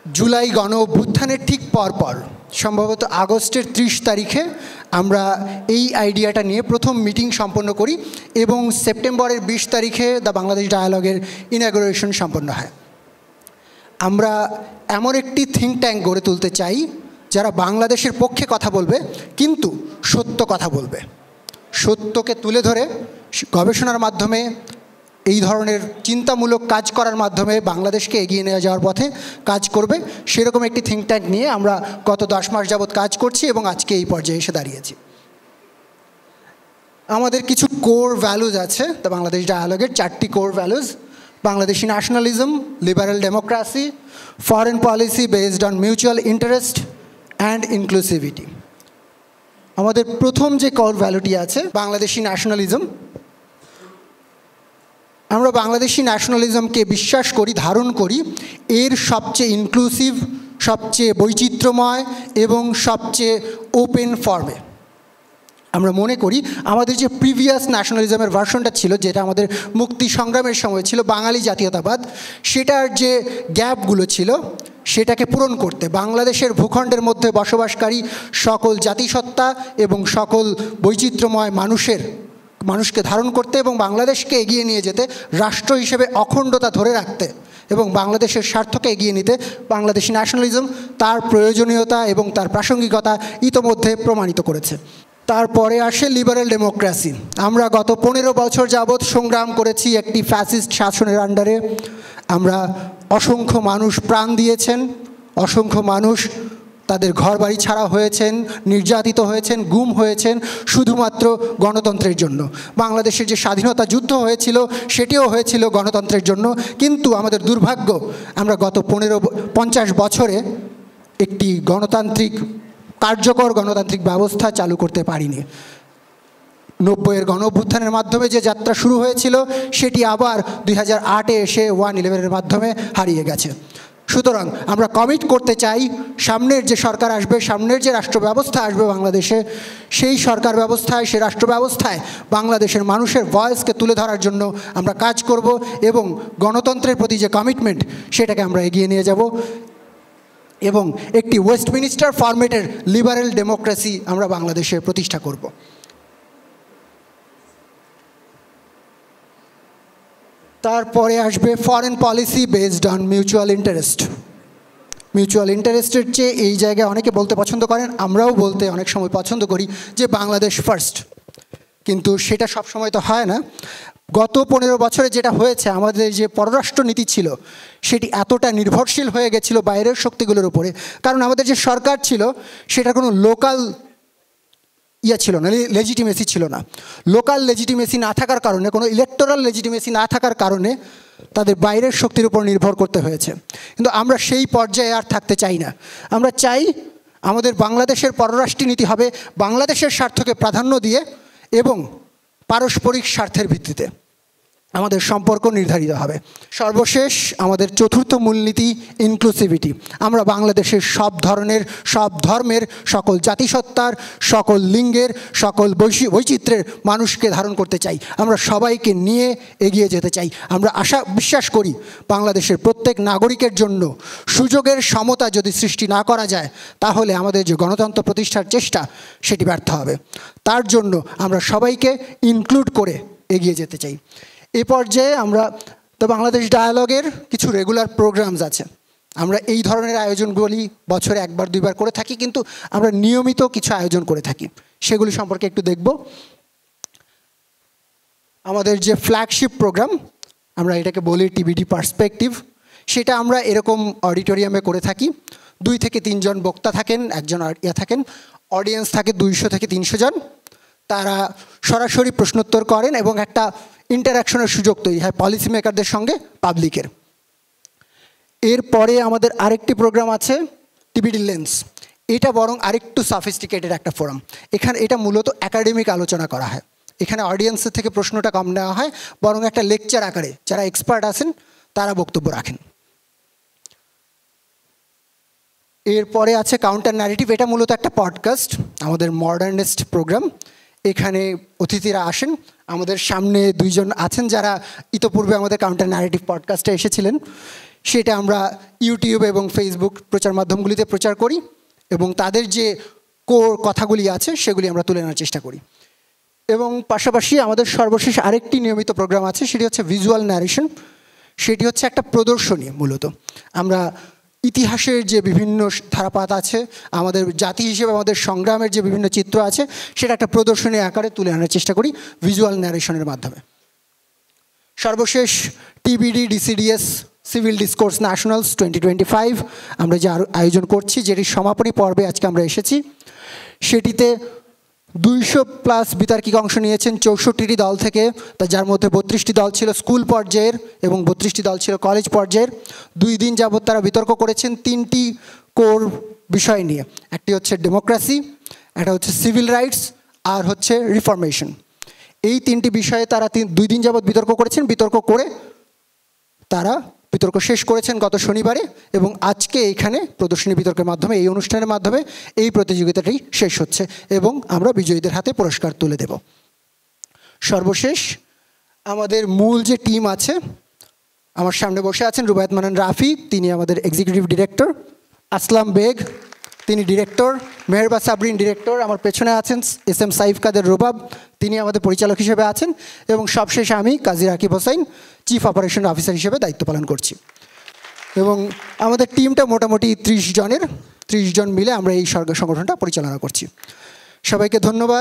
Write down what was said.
জুলাই গণ অভ্যুত্থানের ঠিক পরপর সম্ভবত আগস্টের 30 তারিখে আমরা এই আইডিয়াটা নিয়ে প্রথম মিটিং সম্পন্ন করি এবং সেপ্টেম্বরের 20 তারিখে দ্য বাংলাদেশ ডায়ালগের ইনঅগ্রেশন সম্পন্ন হয়। আমরা এমন একটি থিঙ্ক ট্যাঙ্ক গড়ে তুলতে চাই যারা বাংলাদেশের পক্ষে কথা বলবে, কিন্তু সত্য কথা বলবে, সত্যকে তুলে ধরে গবেষণার মাধ্যমে এই ধরনের চিন্তামূলক কাজ করার মাধ্যমে বাংলাদেশকে এগিয়ে নিয়ে যাওয়ার পথে কাজ করবে। সেরকম একটি থিঙ্ক ট্যাঙ্ক নিয়ে আমরা গত 10 মাস যাবৎ কাজ করছি এবং আজকে এই পর্যায়ে এসে দাঁড়িয়েছি। আমাদের কিছু কোর ভ্যালুজ আছে দ্য বাংলাদেশ ডায়ালগের, 4টি core values: Bangladeshi nationalism, liberal democracy, foreign policy based on mutual interest and inclusivity. আমাদের প্রথম যে কোর ভ্যালুটি আছে বাংলাদেশি ন্যাশনালিজম। আমরা বাংলাদেশি ন্যাশনালিজমকে বিশ্বাস করি, ধারণ করি এর সবচেয়ে ইনক্লুসিভ, সবচেয়ে বৈচিত্র্যময় এবং সবচেয়ে ওপেন ফর্মে। আমরা মনে করি আমাদের যে প্রিভিয়াস ন্যাশনালিজমের ভার্সনটা ছিল, যেটা আমাদের মুক্তি সংগ্রামের সময় ছিল বাঙালি জাতীয়তাবাদ, সেটার যে গ্যাপগুলো ছিল সেটাকে পূরণ করতে বাংলাদেশের ভূখণ্ডের মধ্যে বসবাসকারী সকল জাতিসত্তা এবং সকল বৈচিত্র্যময় মানুষকে ধারণ করতে এবং বাংলাদেশকে এগিয়ে নিয়ে যেতে, রাষ্ট্র হিসেবে অখণ্ডতা ধরে রাখতে এবং বাংলাদেশের স্বার্থকে এগিয়ে নিতে বাংলাদেশি ন্যাশনালিজম তার প্রয়োজনীয়তা এবং তার প্রাসঙ্গিকতা ইতোমধ্যে প্রমাণিত করেছে। তারপরে আসে লিবারেল ডেমোক্রেসি। আমরা গত 15 বছর যাবৎ সংগ্রাম করেছি একটি ফ্যাসিস্ট শাসনের আন্ডারে। আমরা অসংখ্য মানুষ প্রাণ দিয়েছেন, অসংখ্য মানুষ তাদের ঘরবাড়ি ছাড়া হয়েছেন, নির্যাতিত হয়েছেন, গুম হয়েছেন শুধুমাত্র গণতন্ত্রের জন্য। বাংলাদেশের যে স্বাধীনতা যুদ্ধ হয়েছিল সেটিও হয়েছিল গণতন্ত্রের জন্য, কিন্তু আমাদের দুর্ভাগ্য আমরা গত 50 বছরে একটি কার্যকর গণতান্ত্রিক ব্যবস্থা চালু করতে পারিনি। 90-এর গণ অভ্যুত্থানের মাধ্যমে যে যাত্রা শুরু হয়েছিল সেটি আবার 2008-এ এসে 1/11-এর মাধ্যমে হারিয়ে গেছে। সুতরাং আমরা কমিট করতে চাই সামনের যে সরকার আসবে, সামনের যে রাষ্ট্র ব্যবস্থা আসবে বাংলাদেশে, সেই সরকার ব্যবস্থায়, সেই রাষ্ট্র ব্যবস্থায় বাংলাদেশের মানুষের ভয়েসকে তুলে ধরার জন্য আমরা কাজ করব এবং গণতন্ত্রের প্রতি যে কমিটমেন্ট সেটাকে আমরা এগিয়ে নিয়ে যাব এবং একটি ওয়েস্টমিনিস্টার ফরম্যাটের লিবারেল ডেমোক্রেসি আমরা বাংলাদেশে প্রতিষ্ঠা করব। তারপরে আসবে foreign policy based on mutual interest. Mutual ইন্টারেস্টের চেয়ে এই জায়গায় অনেকে বলতে পছন্দ করেন, আমরাও বলতে অনেক সময় পছন্দ করি যে বাংলাদেশ ফার্স্ট, কিন্তু সেটা সবসময় তো হয় না। গত 15 বছরে যেটা হয়েছে, আমাদের যে পররাষ্ট্র নীতি ছিল সেটি এতটা নির্ভরশীল হয়ে গেছিল বাইরের শক্তিগুলোর উপরে, কারণ আমাদের যে সরকার ছিল সেটা কোনো লোকাল ছিল না, লেজিটিমেসি ছিল না। লোকাল লেজিটিমেসি না থাকার কারণে, কোনো ইলেকটোরাল লেজিটিমেসি না থাকার কারণে তাদের বাইরের শক্তির উপর নির্ভর করতে হয়েছে। কিন্তু আমরা সেই পর্যায়ে আর থাকতে চাই না। আমরা চাই আমাদের বাংলাদেশের পররাষ্ট্র নীতি হবে বাংলাদেশের স্বার্থকে প্রাধান্য দিয়ে এবং পারস্পরিক স্বার্থের ভিত্তিতে আমাদের সম্পর্ক নির্ধারিত হবে। সর্বশেষ আমাদের চতুর্থ মূলনীতি ইনক্লুসিভিটি। আমরা বাংলাদেশের সব ধরনের, সব ধর্মের, সকল জাতিসত্তার, সকল লিঙ্গের, সকল বৈচিত্র্যের মানুষকে ধারণ করতে চাই। আমরা সবাইকে নিয়ে এগিয়ে যেতে চাই। আমরা বিশ্বাস করি বাংলাদেশের প্রত্যেক নাগরিকের জন্য সুযোগের সমতা যদি সৃষ্টি না করা যায় তাহলে আমাদের যে গণতন্ত্র প্রতিষ্ঠার চেষ্টা সেটি ব্যর্থ হবে। তার জন্য আমরা সবাইকে ইনক্লুড করে এগিয়ে যেতে চাই। এই পর্যায়ে আমরা তো বাংলাদেশ ডায়ালগের কিছু রেগুলার প্রোগ্রামস আছে। আমরা এই ধরনের আয়োজনগুলি বছরে 1-2বার করে থাকি, কিন্তু আমরা নিয়মিত কিছু আয়োজন করে থাকি, সেগুলি সম্পর্কে একটু দেখব। আমাদের যে ফ্ল্যাগশিপ প্রোগ্রাম, আমরা এটাকে বলি টিবিডি পার্সপেক্টিভ, সেটা আমরা এরকম অডিটোরিয়ামে করে থাকি। 2 থেকে 3 জন বক্তা থাকেন, একজন থাকেন, অডিয়েন্স থাকে 200 থেকে 300 জন। তারা সরাসরি প্রশ্নোত্তর করেন এবং একটা ইন্টারাকশনের সুযোগ তৈরি হয় পলিসি মেকারদের সঙ্গে পাবলিকের। এরপরে আমাদের আরেকটি প্রোগ্রাম আছে টিবিডি লেন্স। এটা বরং আরেকটু সফিস্টিকেটেড একটা ফোরাম। এটা মূলত একাডেমিক আলোচনা করা হয়। এখানে অডিয়েন্সের থেকে প্রশ্নটা কম নেওয়া হয়, বরং একটা লেকচার আকারে যারা এক্সপার্ট আছেন তারা বক্তব্য রাখেন। এরপরে আছে কাউন্টার ন্যারেটিভ। এটা মূলত একটা পডকাস্ট, আমাদের মডার্নিস্ট প্রোগ্রাম। এখানে অতিথিরা আসেন। আমাদের সামনে 2 জন আছেন যারা ইতোপূর্বে আমাদের কাউন্টার ন্যারেটিভ পডকাস্টে এসেছিলেন। সেটা আমরা ইউটিউব এবং ফেসবুক প্রচার মাধ্যমগুলিতে প্রচার করি এবং তাদের যে কোর কথাগুলি আছে সেগুলি আমরা তুলে আনার চেষ্টা করি। এবং পাশাপাশি আমাদের সর্বশেষ আরেকটি নিয়মিত প্রোগ্রাম আছে, সেটি হচ্ছে ভিজুয়াল ন্যারেশন। সেটি হচ্ছে একটা প্রদর্শনী। মূলত আমরা ইতিহাসের যে বিভিন্ন ধারাপাত আছে, আমাদের জাতি হিসেবে আমাদের সংগ্রামের যে বিভিন্ন চিত্র আছে, সেটা একটা প্রদর্শনী আকারে তুলে আনার চেষ্টা করি ভিজুয়াল ন্যারেশনের মাধ্যমে। সর্বশেষ টিবিডি ডিসিডিএস সিভিল ডিসকোর্স ন্যাশনালস 2025 আমরা যে আয়োজন করছি, যেটির সমাপনী পর্বে আজকে আমরা এসেছি। সেটিতে 200+ বিতার্কিক অংশ নিয়েছেন 64টি দল থেকে, যার মধ্যে 32টি দল ছিল স্কুল পর্যায়ের এবং 32টি দল ছিল কলেজ পর্যায়ের। 2 দিন যাবৎ তারা বিতর্ক করেছেন 3টি কোর বিষয় নিয়ে। একটি হচ্ছে ডেমোক্রেসি, একটা হচ্ছে সিভিল রাইটস, আর হচ্ছে রিফরমেশন। এই 3টি বিষয়ে তারা 2 দিন যাবৎ বিতর্ক করেছেন। বিতর্ক করে তারা বিতর্ক শেষ করেছেন গত শনিবারে, এবং আজকে এইখানে প্রদর্শনী বিতর্কের মাধ্যমে, এই অনুষ্ঠানের মাধ্যমে এই প্রতিযোগিতাটি শেষ হচ্ছে এবং আমরা বিজয়ীদের হাতে পুরস্কার তুলে দেব। সর্বশেষ আমাদের মূল যে টিম আছে, আমার সামনে বসে আছেন রুবায়েত মানান রাফি, তিনি আমাদের এক্সিকিউটিভ ডিরেক্টর। আসলাম বেগ, তিনি ডিরেক্টর। মেহেরবা সাবরিন ডিরেক্টর। আমার পেছনে আছেন SM সাইফ কাদের রুবাব, তিনি আমাদের পরিচালক হিসেবে আছেন। এবং সবশেষে আমি Kazi Rakib Hossain, chief operation officer হিসেবে দায়িত্ব পালন করছি। এবং আমাদের টিমটা মোটামুটি 30 জনের, 30 জন মিলে আমরা এই সংগঠনটা পরিচালনা করছি। সবাইকে ধন্যবাদ।